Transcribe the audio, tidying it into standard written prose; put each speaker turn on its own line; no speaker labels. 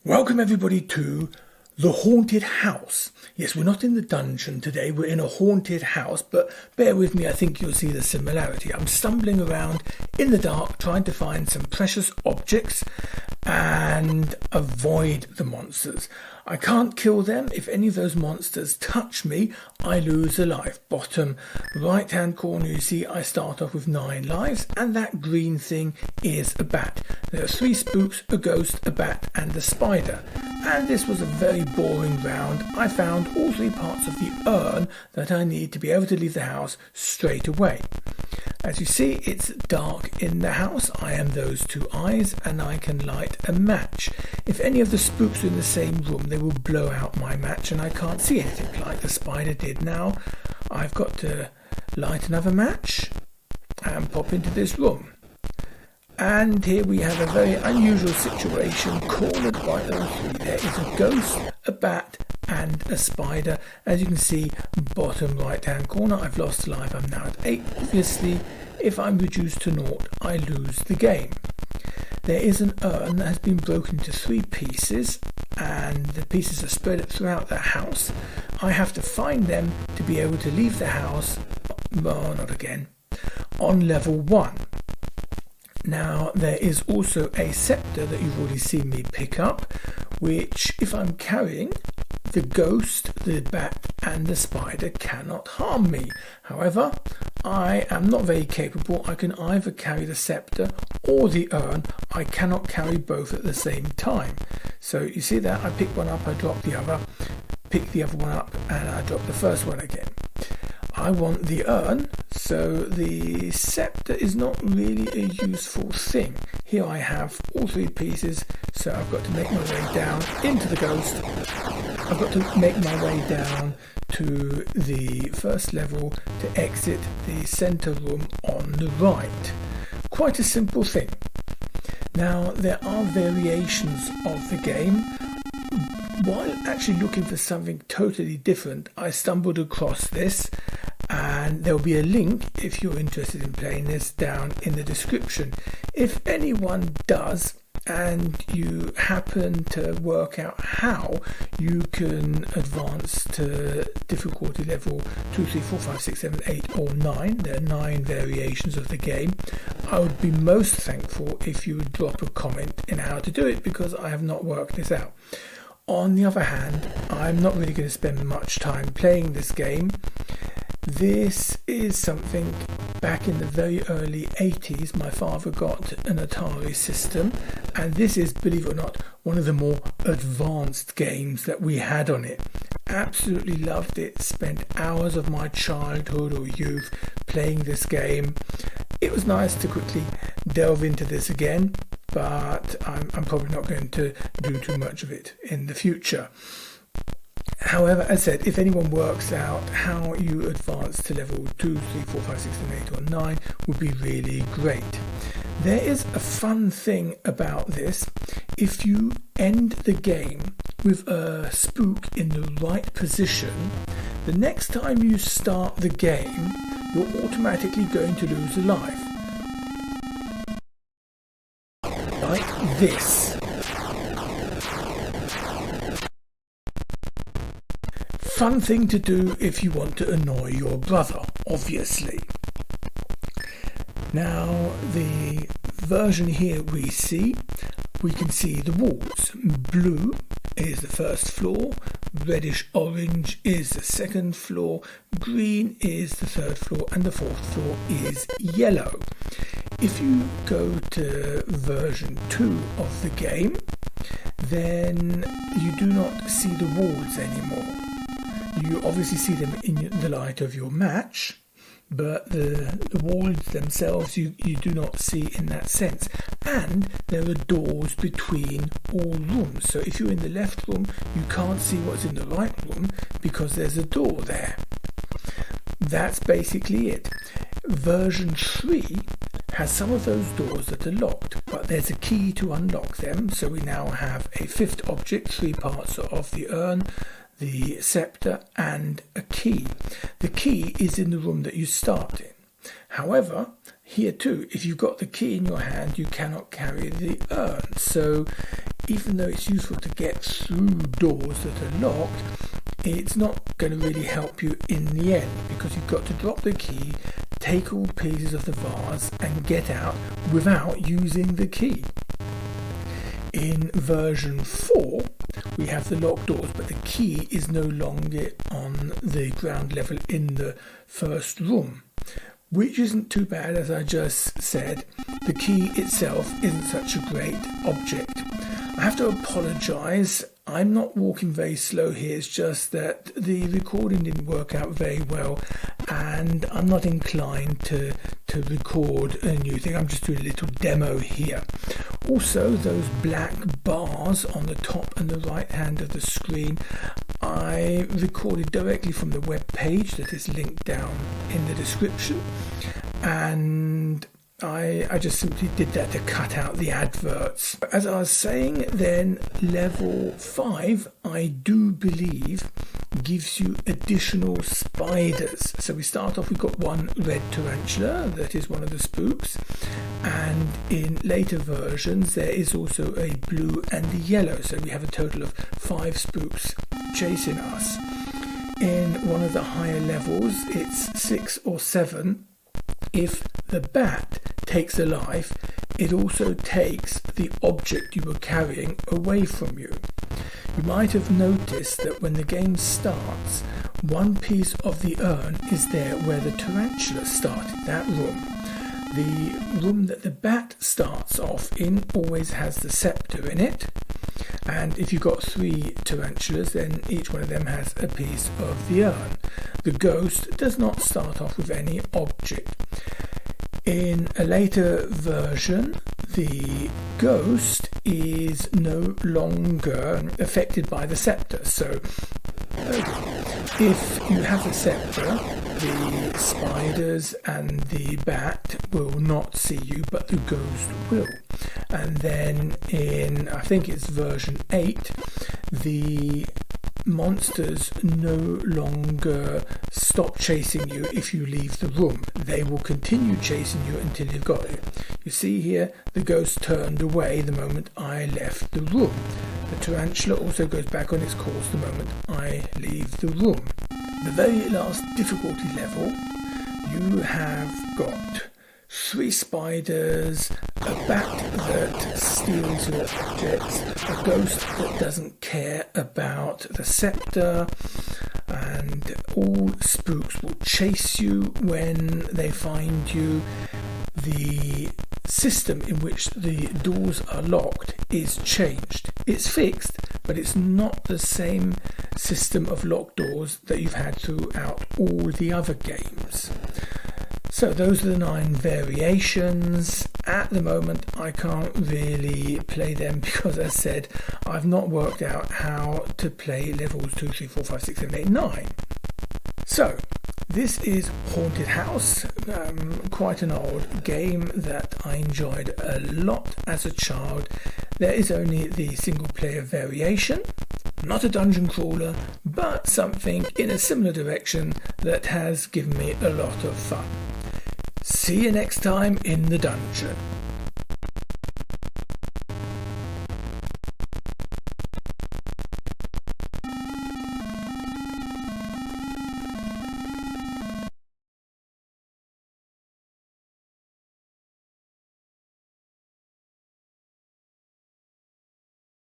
Welcome everybody to the haunted house. Yes, we're not in the dungeon today, we're in a haunted house, but bear with me, I think you'll see the similarity. I'm stumbling around in the dark trying to find some precious objects and avoid the monsters. I can't kill them. If any of those monsters touch me, I lose a life. Bottom right hand corner you see I start off with 9 lives, and that green thing is a bat. There are 3 spooks, a ghost, a bat and a spider. And this was a very boring round. I found all 3 parts of the urn that I need to be able to leave the house straight away. As you see, it's dark in the house. I am those 2 eyes and I can light a match. If any of the spooks are in the same room, they will blow out my match and I can't see anything like the spider did now. I've got to light another match and pop into this room. And here we have a very unusual situation cornered by all 3. There is a ghost, a bat and a spider. As you can see, bottom right hand corner, I've lost a life. I'm now at 8. Obviously, if I'm reduced to 0, I lose the game. There is an urn that has been broken into 3 pieces and the pieces are spread throughout the house. I have to find them to be able to leave the house, well, not again, on level 1. Now there is also a scepter that you've already seen me pick up, which if I'm carrying, the ghost, the bat and the spider cannot harm me. However, I am not very capable. I can either carry the scepter or the urn. I cannot carry both at the same time. So you see that I pick one up, I drop the other, pick the other one up and I drop the first one again. I want the urn, so the scepter is not really a useful thing. Here I have all 3 pieces, so I've got to make my way down into the ghost. I've got to make my way down to the first level to exit the centre room on the right. Quite a simple thing. Now there are variations of the game. While actually looking for something totally different, I stumbled across this, and there'll be a link if you're interested in playing this down in the description. If anyone does and you happen to work out how you can advance to difficulty level 2, 3, 4, 5, 6, 7, 8 or 9, there are 9 variations of the game, I would be most thankful if you would drop a comment in how to do it, because I have not worked this out. On the other hand, I'm not really going to spend much time playing this game. This is something back in the very early 80s. My father got an Atari system, and this is, believe it or not, one of the more advanced games that we had on it. Absolutely loved it. Spent hours of my childhood or youth playing this game. It was nice to quickly delve into this again, but I'm probably not going to do too much of it in the future. However, as I said, if anyone works out how you advance to level 2, 3, 4, 5, 6, 7, 8 or 9 would be really great. There is a fun thing about this. If you end the game with a spook in the right position, the next time you start the game, you're automatically going to lose a life. Like this. Fun thing to do if you want to annoy your brother, obviously. Now, the version here we can see the walls. Blue is the first floor, reddish orange is the second floor, green is the third floor, and the 4th floor is yellow. If you go to version 2 of the game, then you do not see the walls anymore. You obviously see them in the light of your match, but the walls themselves you do not see in that sense. And there are doors between all rooms. So if you're in the left room, you can't see what's in the right room because there's a door there. That's basically it. Version 3 has some of those doors that are locked, but there's a key to unlock them. So we now have a 5th object, 3 parts of the urn, the scepter and a key. The key is in the room that you start in. However, here too, if you've got the key in your hand, you cannot carry the urn. So even though it's useful to get through doors that are locked, it's not going to really help you in the end, because you've got to drop the key, take all pieces of the vase and get out without using the key. In version 4, we have the locked doors, but the key is no longer on the ground level in the first room, which isn't too bad. As I just said, the key itself isn't such a great object. I have to apologise, I'm not walking very slow here, it's just that the recording didn't work out very well and I'm not inclined to record a new thing. I'm just doing a little demo here. Also, those black bars on the top and the right hand of the screen, I recorded directly from the web page that is linked down in the description, and I just simply did that to cut out the adverts. As I was saying, then level 5, I do believe, gives you additional spiders. So we start off, we've got one red tarantula, that is one of the spooks, and in later versions there is also a blue and a yellow, so we have a total of 5 spooks chasing us. In one of the higher levels, it's 6 or 7. If the bat takes a life, it also takes the object you were carrying away from you. You might have noticed that when the game starts, one piece of the urn is there where the tarantula started, that room. The room that the bat starts off in always has the scepter in it, and if you've got 3 tarantulas, then each one of them has a piece of the urn. The ghost does not start off with any object. In a later version, the ghost is no longer affected by the scepter. So if you have the scepter, the spiders and the bat will not see you, but the ghost will. And then in, I think it's version 8, the monsters no longer stop chasing you if you leave the room. They will continue chasing you until you've got it. You see here, the ghost turned away the moment I left the room. The tarantula also goes back on its course the moment I leave the room. The very last difficulty level, you have got 3 spiders, a bat that steals your objects, a ghost that doesn't care about the scepter, and all spooks will chase you when they find you. The system in which the doors are locked is changed. It's fixed, but it's not the same system of locked doors that you've had throughout all the other games. So those are the 9 variations. At the moment I can't really play them because, as I said, I've not worked out how to play levels 2, 3, 4, 5, 6, 7, 8, 9. So this is Haunted House, quite an old game that I enjoyed a lot as a child. There is only the single player variation, not a dungeon crawler, but something in a similar direction that has given me a lot of fun. See you next time in the dungeon.